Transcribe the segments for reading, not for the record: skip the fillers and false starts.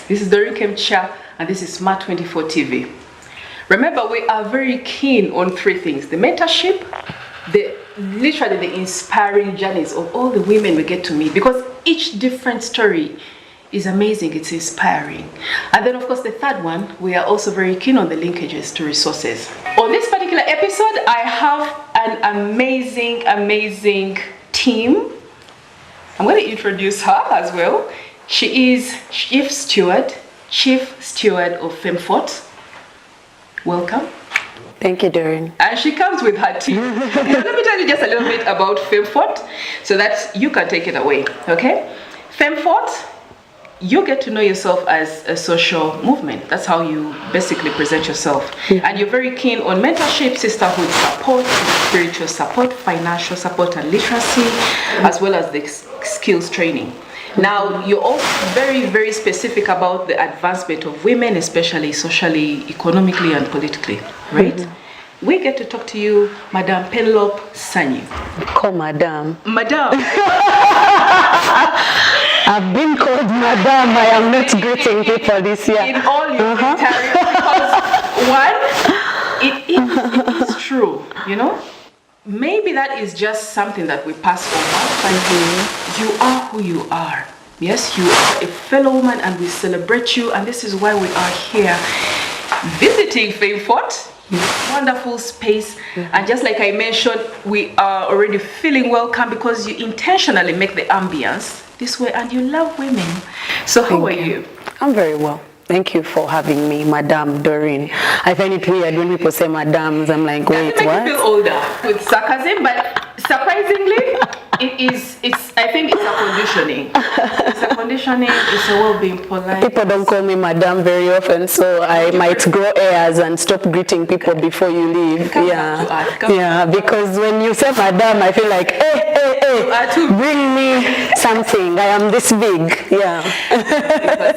This is Doreen Kemcha, and this is Smart 24 TV. Remember, we are very keen on three things: the mentorship, literally the inspiring journeys of all the women we get to meet, because each different story is amazing, it's inspiring. And then of course the third one, we are also very keen on the linkages to resources. On this particular episode, I have an amazing team. I'm going to introduce her as well. She is Chief Steward of FemFort. Welcome. Thank you, Doreen. And she comes with her team. Let me tell you just a little bit about FemFort so that you can take it away, okay? FemFort, you get to know yourself as a social movement. That's how you basically present yourself. And you're very keen on mentorship, sisterhood support, spiritual support, financial support and literacy, as well as the skills training. Now, you're also very specific about the advancement of women, especially socially, economically, and politically, right? We get to talk to you, Madame Penelope Sanyi. Call Madame. Madame. I've been called Madame. I am not greeting people this year. In all your entirety, because one, it is true, you know? Maybe that is just something that we pass over, but you are who you are. Yes, you are a fellow woman, and we celebrate you, and this is why we are here visiting FemFort. Wonderful space, and just like I mentioned, we are already feeling welcome because you intentionally make the ambience this way, and you love women. So how are you? I'm very well. Thank you for having me, Madame Doreen. I find it weird when people say Madames. I'm like, wait, what? I feel older with sarcasm, but surprisingly, I think it's a conditioning. It's a conditioning, it's a well-being polite. People don't call me Madame very often, so I might grow hairs and stop greeting people before you leave. Yeah, because when you say Madame, I feel like, hey, bring me something. I am this big. Yeah.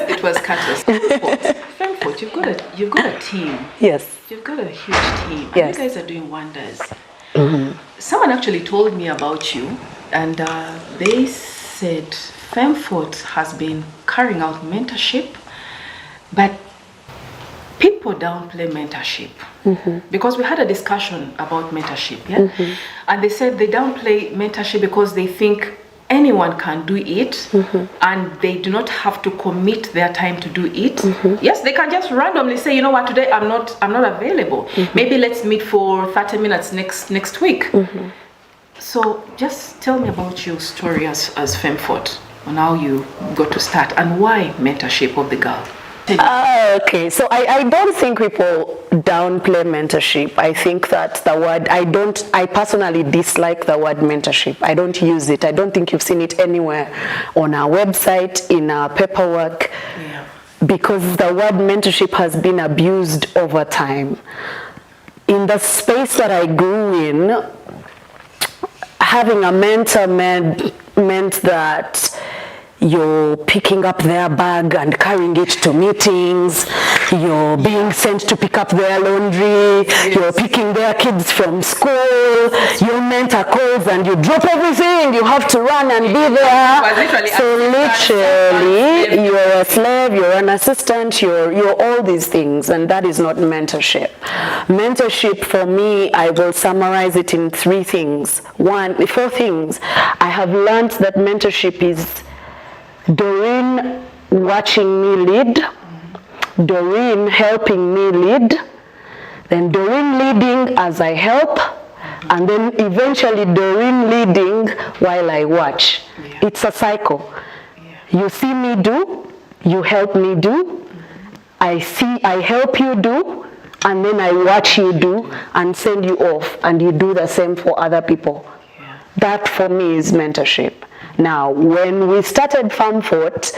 It was Curtis. FemFort, you've got a team. Yes. You've got a huge team. And yes. You guys are doing wonders. Someone actually told me about you, and they said FemFort has been carrying out mentorship, but people downplay mentorship. Because we had a discussion about mentorship, yeah? And they said they downplay mentorship because they think anyone can do it, and they do not have to commit their time to do it. Yes, they can just randomly say, you know what, today I'm not available. Maybe let's meet for 30 minutes next week. So just tell me about your story as FemFort, on how you got to start and why mentorship of the girl. Okay, so I don't think people downplay mentorship. I think that the word, I personally dislike the word mentorship. I don't use it. I don't think you've seen it anywhere on our website, in our paperwork, because the word mentorship has been abused over time. In the space that I grew in, having a mentor meant that you're picking up their bag and carrying it to meetings, you're being sent to pick up their laundry, you're picking their kids from school, your mentor calls and you drop everything, you have to run and be there. So literally, you're a slave, you're an assistant, you're all these things, and that is not mentorship. Mentorship for me, I will summarize it in four things. I have learned that mentorship is Doreen watching me lead, Doreen helping me lead, then Doreen leading as I help, and then eventually Doreen leading while I watch. It's a cycle. You see me do, you help me do, I help you do, and then I watch you do and send you off, and you do the same for other people. That for me is mentorship. Now, when we started FemFort,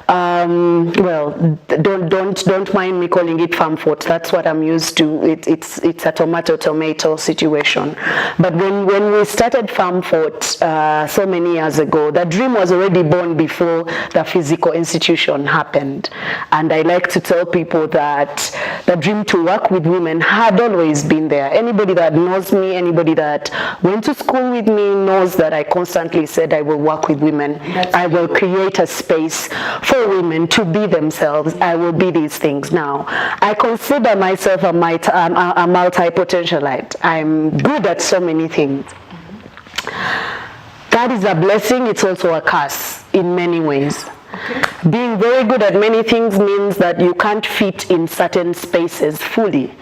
well, don't mind me calling it FemFort. That's what I'm used to. It's a tomato situation. But when we started FemFort so many years ago, the dream was already born before the physical institution happened. And I like to tell people that the dream to work with women had always been there. Anybody that knows me, anybody that went to school with me knows that I constantly said I will work with women. I will create a space for women to be themselves. I will be these things. Now, I consider myself a multi-potentialite. I'm good at so many things. That is a blessing. It's also a curse in many ways. Okay. Being very good at many things means that you can't fit in certain spaces fully,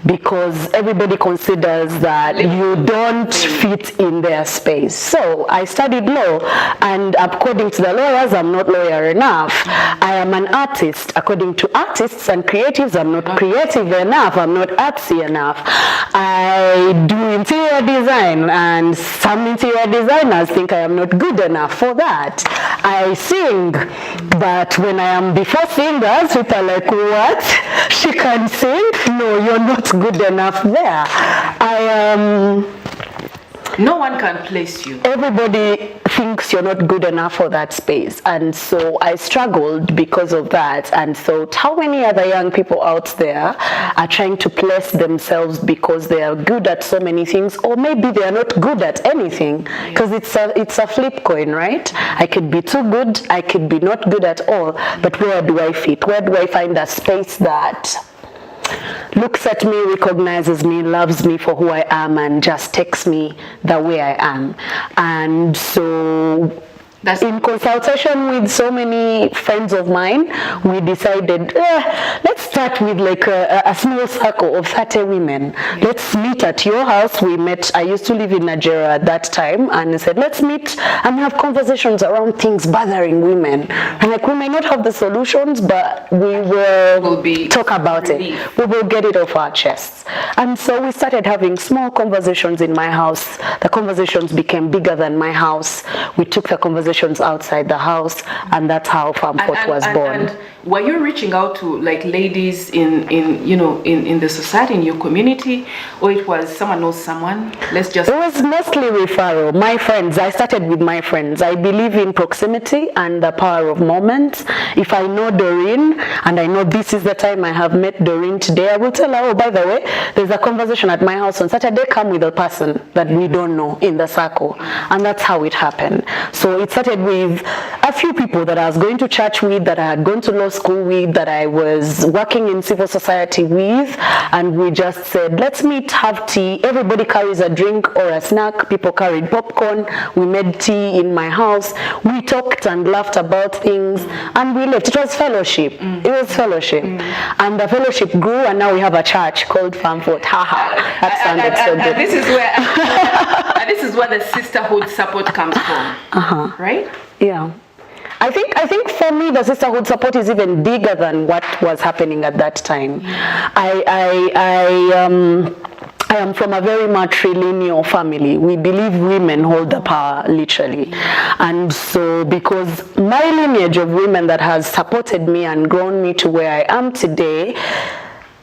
because everybody considers that you don't fit in their space. So I studied law, and according to the lawyers, I'm not lawyer enough. I am an artist. According to artists and creatives, I'm not creative enough. I'm not artsy enough. I do interior design, and some interior designers think I am not good enough for that. I sing, but when I am before singers, people are like, what? She can sing? No, you're not good enough there. No one can place you. Everybody thinks you're not good enough for that space, and so I struggled because of that, and thought, how many other young people out there are trying to place themselves because they are good at so many things, or maybe they are not good at anything, because it's a flip coin, right? I could be too good, I could be not good at all, but where do I fit? Where do I find a space that looks at me, recognizes me, loves me for who I am, and just takes me the way I am? And so in consultation with so many friends of mine, we decided, let's start with like a small circle of 30 women. Let's meet at your house. We met, I used to live in Nigeria at that time, and I said, let's meet and have conversations around things bothering women. And like, we may not have the solutions, but we will talk about it. We will get it off our chests. And so we started having small conversations in my house. The conversations became bigger than my house. We took the conversations outside the house, and that's how FAMFOT was born. And were you reaching out to like ladies in the society, in your community, or it was someone knows someone? It was mostly referral. My friends. I started with my friends. I believe in proximity and the power of moments. If I know Doreen and I know this is the time I have met Doreen today, I will tell her, oh, by the way, there's a conversation at my house on Saturday. Come with a person that we don't know in the circle, and that's how it happened. So it started with a few people that I was going to church with, that I had gone to law school with, that I was working in civil society with, and we just said, let's meet, have tea. Everybody carries a drink or a snack. People carried popcorn. We made tea in my house. We talked and laughed about things, and we left. It was fellowship. It was fellowship. And the fellowship grew, and now we have a church called FAMFOT. That sounded so good. And this is where the sisterhood support comes from, right? Yeah. I think for me the sisterhood support is even bigger than what was happening at that time. I am from a very matrilineal family. We believe women hold the power, literally. And so because my lineage of women that has supported me and grown me to where I am today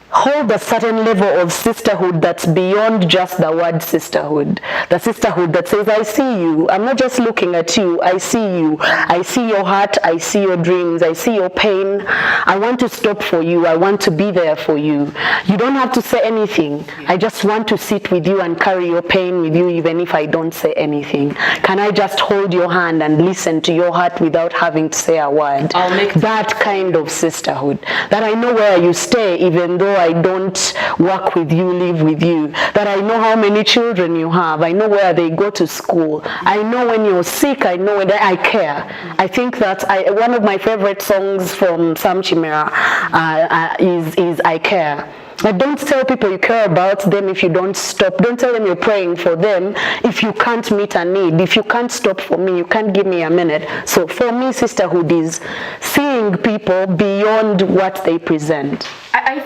hold a certain level of sisterhood that's beyond just the word sisterhood. The sisterhood that says, I see you. I'm not just looking at you. I see you. I see your heart. I see your dreams. I see your pain. I want to stop for you. I want to be there for you. You don't have to say anything. I just want to sit with you and carry your pain with you, even if I don't say anything. Can I just hold your hand and listen to your heart without having to say a word? That kind of sisterhood. That I know where you stay, even though I don't work with you, live with you. That I know how many children you have. I know where they go to school. I know when you're sick. I know when I care. I think that one of my favorite songs from Sam Chimera is I Care. But don't tell people you care about them if you don't stop. Don't tell them you're praying for them if you can't meet a need. If you can't stop for me, you can't give me a minute. So for me, sisterhood is seeing people beyond what they present. I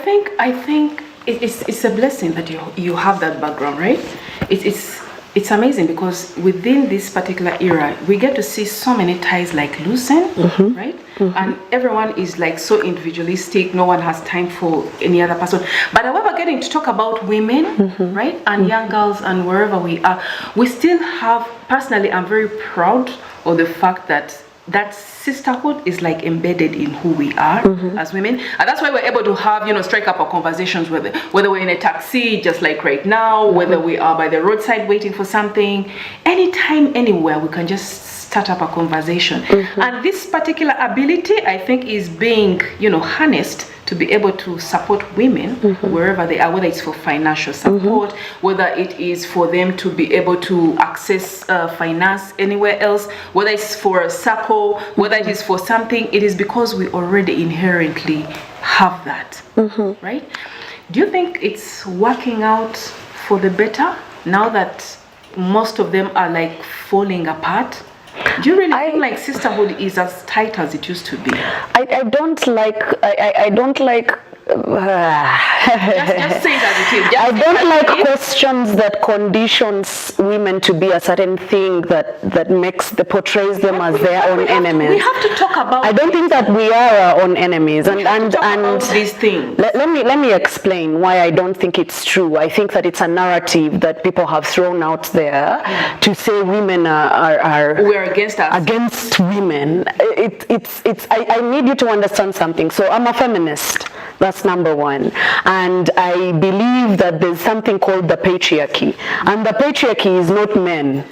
think it's a blessing that you have that background, right? It's amazing because within this particular era, we get to see so many ties like loosen, right? And everyone is like so individualistic. No one has time for any other person. But however, getting to talk about women, right? And young girls and wherever we are, we still have, personally, I'm very proud of the fact that that sisterhood is like embedded in who we are as women, and that's why we're able to have, you know, strike up our conversations, whether we're in a taxi just like right now, whether we are by the roadside waiting for something, anytime, anywhere, we can just start up a conversation. And this particular ability, I think, is being, you know, harnessed to be able to support women wherever they are, whether it's for financial support, whether it is for them to be able to access finance anywhere else, whether it's for a circle, whether it is for something, it is because we already inherently have that, right? Do you think it's working out for the better now that most of them are like falling apart? Do you really think like sisterhood is as tight as it used to be? I don't like just say it as it is. I don't like questions that conditions women to be a certain thing that portrays them as their own enemies. We have to talk about. I don't think that we are our own enemies, and these things. Let me explain why I don't think it's true. I think that it's a narrative that people have thrown out there to say women are we're against us. Against women. I need you to understand something. So I'm a feminist. That's number one. And I believe that there's something called the patriarchy. And the patriarchy is not men,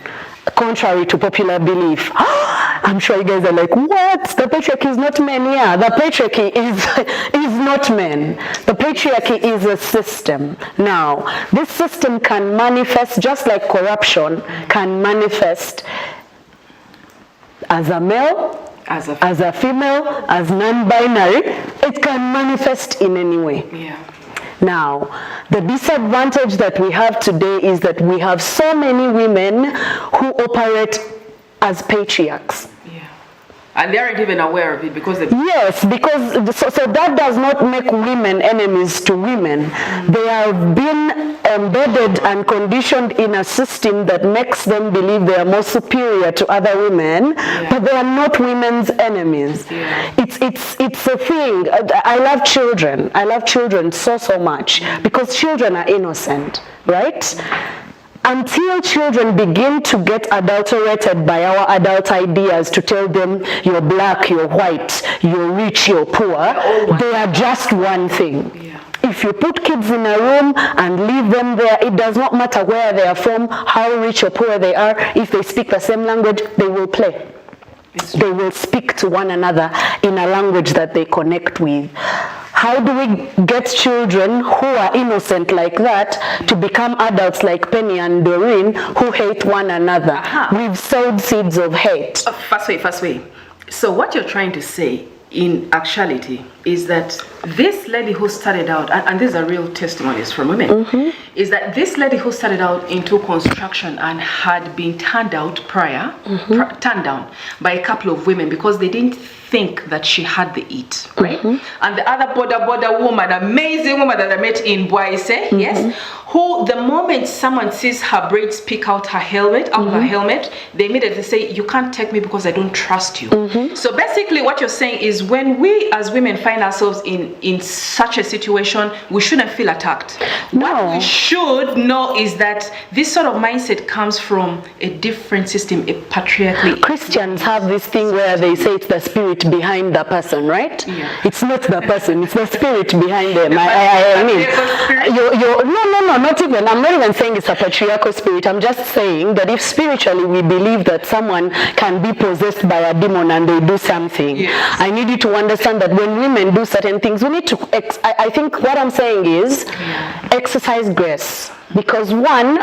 contrary to popular belief. I'm sure you guys are like, what? The patriarchy is not men? Yeah, the patriarchy is not men. The patriarchy is a system. Now, this system can manifest, just like corruption can manifest as a male, as a female, as non-binary. It can manifest in any way. Yeah. Now, the disadvantage that we have today is that we have so many women who operate as patriarchs. Yeah. And they aren't even aware of it because they... Yes, because so that does not make women enemies to women. They have been embedded and conditioned in a system that makes them believe they are more superior to other women, but they are not women's enemies. Yeah. It's a thing. I love children. I love children so much because children are innocent, right? Until children begin to get adulterated by our adult ideas to tell them you're black, you're white, you're rich, you're poor, they are just one thing. Yeah. If you put kids in a room and leave them there, it does not matter where they are from, how rich or poor they are. If they speak the same language, they will play. They will speak to one another in a language that they connect with. How do we get children who are innocent like that to become adults like Penny and Doreen who hate one another? We've sowed seeds of hate. First way. So what you're trying to say in actuality is that this lady who started out, and these are real testimonies from women, is that this lady who started out into construction and had been turned out prior, turned down by a couple of women because they didn't think that she had the it, right? And the other border woman, amazing woman that I met in Boise, yes, who the moment someone sees her braids pick out her helmet, they immediately say, you can't take me because I don't trust you. So basically what you're saying is when we as women find ourselves in such a situation, we shouldn't feel attacked. No. What we should know is that this sort of mindset comes from a different system, a patriarchal. Christians have this thing where they say it's the spirit behind the person, right? Yeah. It's not the person, it's the spirit behind them. I mean, no, not even. I'm not even saying it's a patriarchal spirit. I'm just saying that if spiritually we believe that someone can be possessed by a demon and they do something, I need you to understand that when women do certain things, we need to, I think what I'm saying is exercise grace. Because one,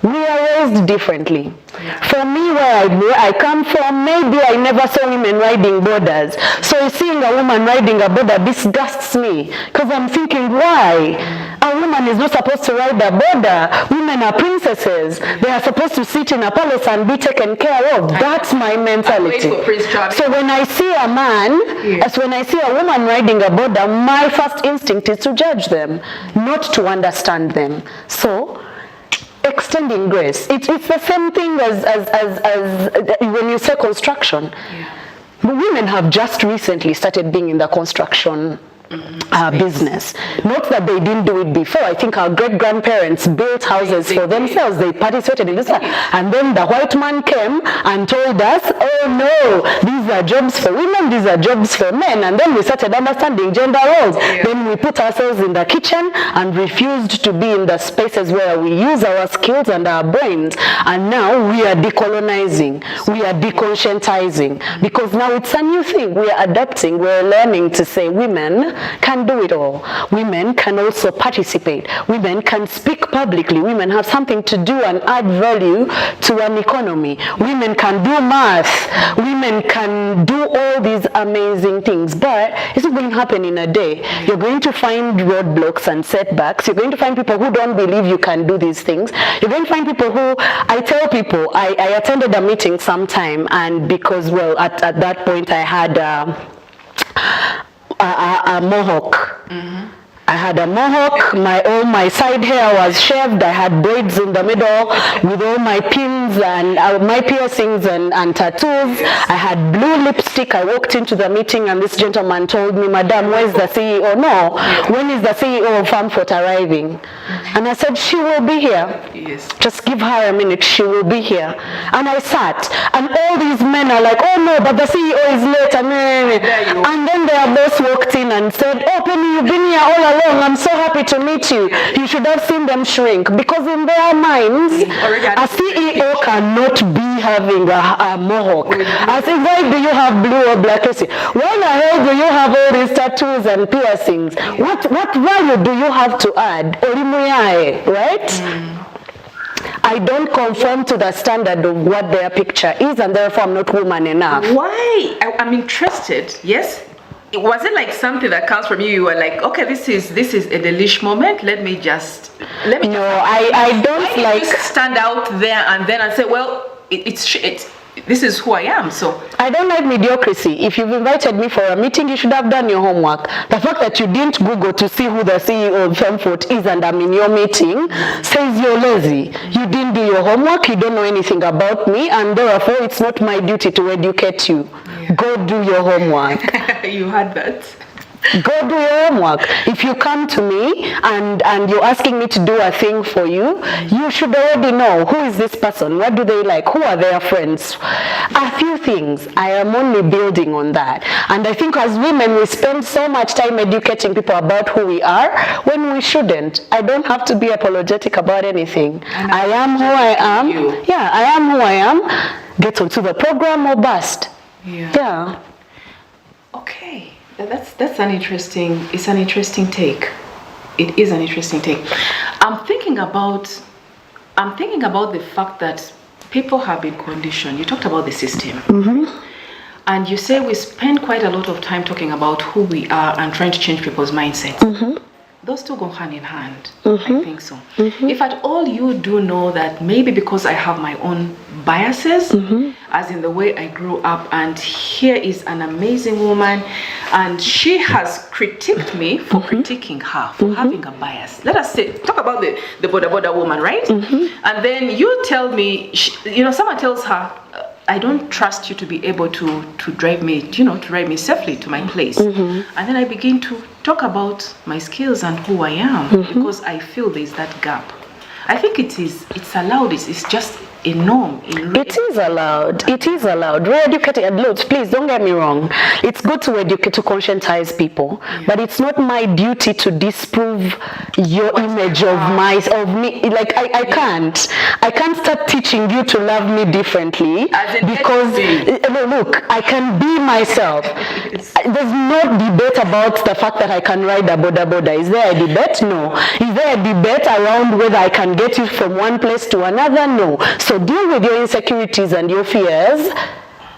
we are raised differently. For me, where I come from, maybe I never saw women riding borders. So seeing a woman riding a border disgusts me. Because I'm thinking, why? A woman is not supposed to ride a border. Women are princesses. They are supposed to sit in a palace and be taken care of. That's my mentality. So when I see a man, as when I see a woman riding a border, my first instinct is to judge them, not to understand them. So extending grace. It's the same thing as when you say construction. Women have just recently started being in the construction business. Not that they didn't do it before. I think our great-grandparents built houses for themselves. They participated in this. And then the white man came and told us, oh no, these are jobs for women, these are jobs for men. And then we started understanding gender roles. Then we put ourselves in the kitchen and refused to be in the spaces where we use our skills and our brains. And now we are decolonizing, we are deconscientizing, because now it's a new thing. We are adapting, we're learning to say women can do it all. Women can also participate. Women can speak publicly. Women have something to do and add value to an economy. Women can do math. Women can do all these amazing things, but it's not going to happen in a day. You're going to find roadblocks and setbacks. You're going to find people who don't believe you can do these things. You're going to find people who, I tell people, I attended a meeting sometime, and because, well, at that point I had a mohawk. I had a mohawk, all my side hair was shaved, I had braids in the middle with all my pins and my piercings and tattoos. I had blue lipstick. I walked into the meeting and this gentleman told me, Madam, where's the CEO? No, when is the CEO of FarmFort arriving? And I said, she will be here. Yes. Just give her a minute, she will be here. And I sat, and all these men are like, oh no, but the CEO is late. And then their boss walked in and said, oh Penny, you've been here all along. I'm so happy to meet you. You should have seen them shrink, because in their minds, a CEO cannot be having a mohawk. I said, why do you have blue or black hair? Why the hell do you have all these tattoos and piercings? What value do you have to add? Right? I don't conform to the standard of what their picture is, and therefore I'm not woman enough. Why? I'm interested. Yes. Was it like something that comes from you? You were like, okay, this is a delish moment. Let me just. No, I don't like stand out there and then say, well, it's this is who I am. So I don't like mediocrity. If you've invited me for a meeting, you should have done your homework. The fact that you didn't Google to see who the CEO of FarmFort is and I'm in your meeting says you're lazy. You didn't do your homework, you don't know anything about me, and therefore it's not my duty to educate you. Go do your homework. You had that. Go do your homework. If you come to me and you're asking me to do a thing for you, you should already know, who is this person? What do they like? Who are their friends? A few things. I am only building on that. And I think as women, we spend so much time educating people about who we are when we shouldn't. I don't have to be apologetic about anything. I am who I am. Yeah, I am who I am. Get onto the program or bust. Yeah. Okay. That's an interesting. It's an interesting take. It is an interesting take. I'm thinking about the fact that people have been conditioned. You talked about the system, and you say we spend quite a lot of time talking about who we are and trying to change people's mindsets. Those two go hand in hand. I think so. If at all you do know that maybe because I have my own biases, as in the way I grew up, and here is an amazing woman, and she has critiqued me for critiquing her, for having a bias. Let us say, talk about the border woman, right? And then you tell me, someone tells her, I don't trust you to be able to drive me, to drive me safely to my place. And then I begin to talk about my skills and who I am, because I feel there's that gap. I think it's allowed. It's just a norm. It is allowed. It is allowed. Re-educating adults, please don't get me wrong. It's good to educate, to conscientize people, but it's not my duty to disprove your image of me. Like I can't start teaching you to love me differently, because look, I can be myself. There's no debate about the fact that I can ride a border. Is there a debate? No. Is there a debate around whether I can get you from one place to another? No. So deal with your insecurities and your fears,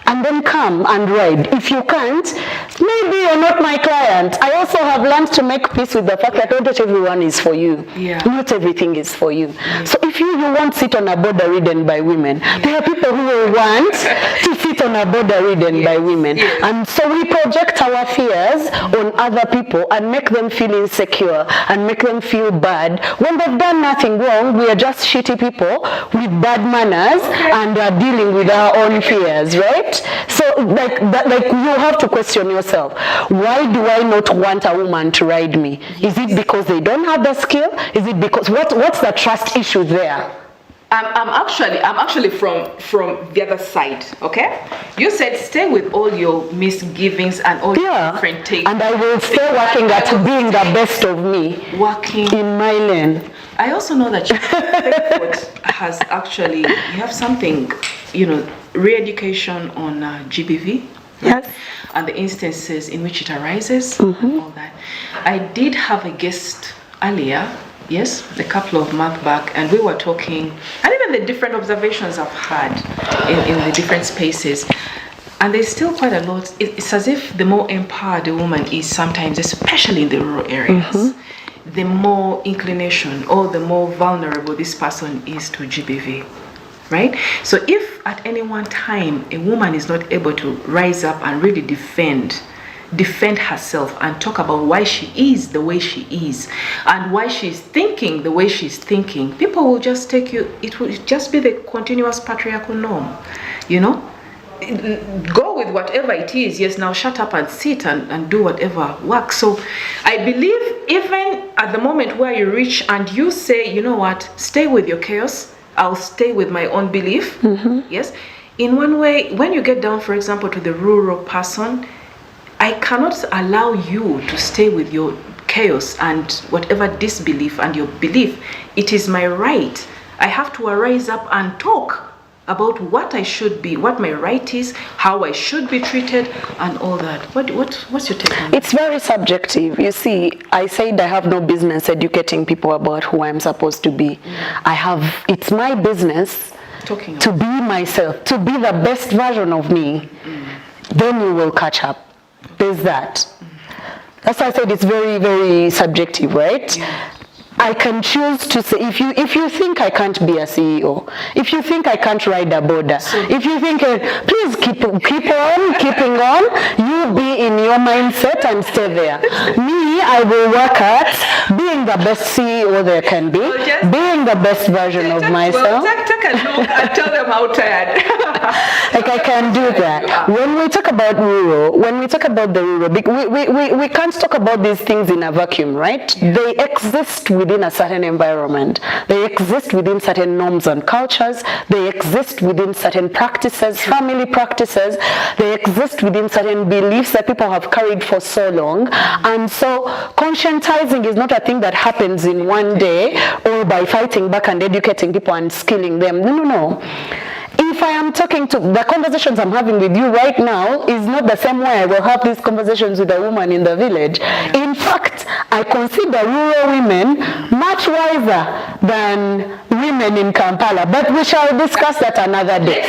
and then come and ride. If you can't, maybe you're not my client. I also have learned to make peace with the fact that not everyone is for you. Not everything is for you. So if you won't sit on a border ridden by women, there are people who will want to sit sit on a border ridden by women. Yes. And so we project our fears on other people and make them feel insecure and make them feel bad. When they've done nothing wrong, we are just shitty people with bad manners and are dealing with our own fears, right? So like you have to question yourself. Why do I not want a woman to ride me? Is it because they don't have the skill? Is it because what's the trust issue there? I'm actually from the other side, okay? You said stay with all your misgivings and all your different takes. And I will stay working at being the best of me. Working in my lane. I also know that has actually, you have something, re-education on GBV. Yes. And the instances in which it arises, all that. I did have a guest earlier, yes, a couple of months back, and we were talking, and even the different observations I've had in the different spaces, and there's still quite a lot. It's as if the more empowered a woman is sometimes, especially in the rural areas, the more inclination or the more vulnerable this person is to GBV, right? So if at any one time a woman is not able to rise up and really defend herself and talk about why she is the way she is and why she's thinking the way she's thinking, people will just take you, it will just be the continuous patriarchal norm, go with whatever it is. Yes, now shut up and sit and do whatever works. So I believe even at the moment where you reach and you say, you know what, stay with your chaos, I'll stay with my own belief. Yes, in one way, when you get down, for example, to the rural person, I cannot allow you to stay with your chaos and whatever disbelief and your belief. It is my right. I have to arise up and talk about what I should be, what my right is, how I should be treated, and all that. What's your take on that? It's very subjective. You see, I said I have no business educating people about who I'm supposed to be. It's my business to be myself, to be the best version of me. Then you will catch up. There's that. That's why I said it's very, very subjective, right? Yeah. I can choose to say, if you think I can't be a CEO, if you think I can't ride a border, if you think, please keep on keeping on, you be in your mindset and stay there. Me, I will work at being the best CEO there can be, being the best version of myself. Take a look and tell them how tired. Like I can do that. When we talk about the rural, we can't talk about these things in a vacuum, right? They exist within a certain environment. They exist within certain norms and cultures. They exist within certain practices, family practices. They exist within certain beliefs that people have carried for so long. And so conscientizing is not a thing that happens in one day or by fighting back and educating people and skilling them. No. If I am talking to, the conversations I'm having with you right now is not the same way I will have these conversations with a woman in the village. In fact, I consider rural women much wiser than women in Kampala, but we shall discuss that another day.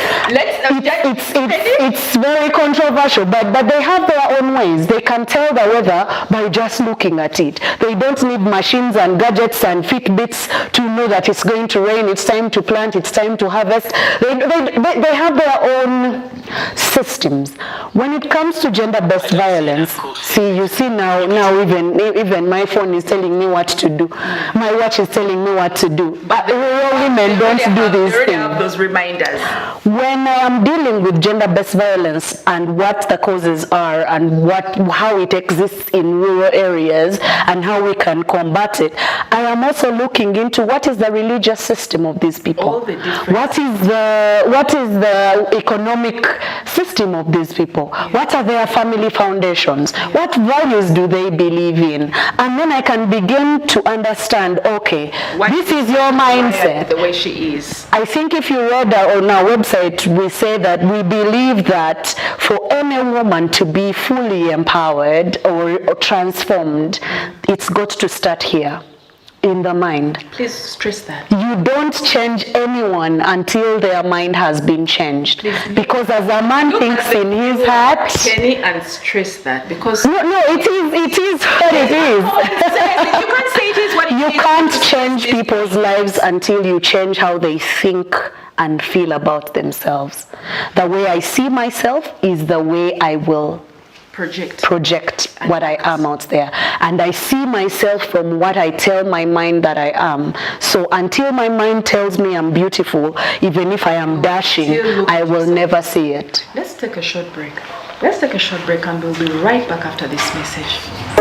It's very controversial, but they have their own ways. They can tell the weather by just looking at it. They don't need machines and gadgets and Fitbits to know that it's going to rain, it's time to plant, it's time to harvest. They have their own systems. When it comes to gender-based violence, you see now even my phone is telling me what to do. My watch is telling me what to do. But rural women don't do these things. Have those reminders. When I am dealing with gender-based violence and what the causes are and how it exists in rural areas and how we can combat it, I am also looking into what is the religious system of these people. All the different. What is the economic system of these people? Yeah. What are their family foundations? Yeah. What values do they believe in? And then I can begin to understand, okay, this is your mindset. The way she is. I think if you read on our website, we say that we believe that for any woman to be fully empowered or transformed, it's got to start here. In the mind. Please stress that. You don't change anyone until their mind has been changed. Please. Because as a man thinks in his heart. Kenny, and stress that because. No, it is what it is. You can't say it is what it is. You can't change people's lives until you change how they think and feel about themselves. The way I see myself is the way I will project what I am out there. And I see myself from what I tell my mind that I am. So until my mind tells me I'm beautiful, even if I am dashing, I will never see it. Let's take a short break. And we'll be right back after this message.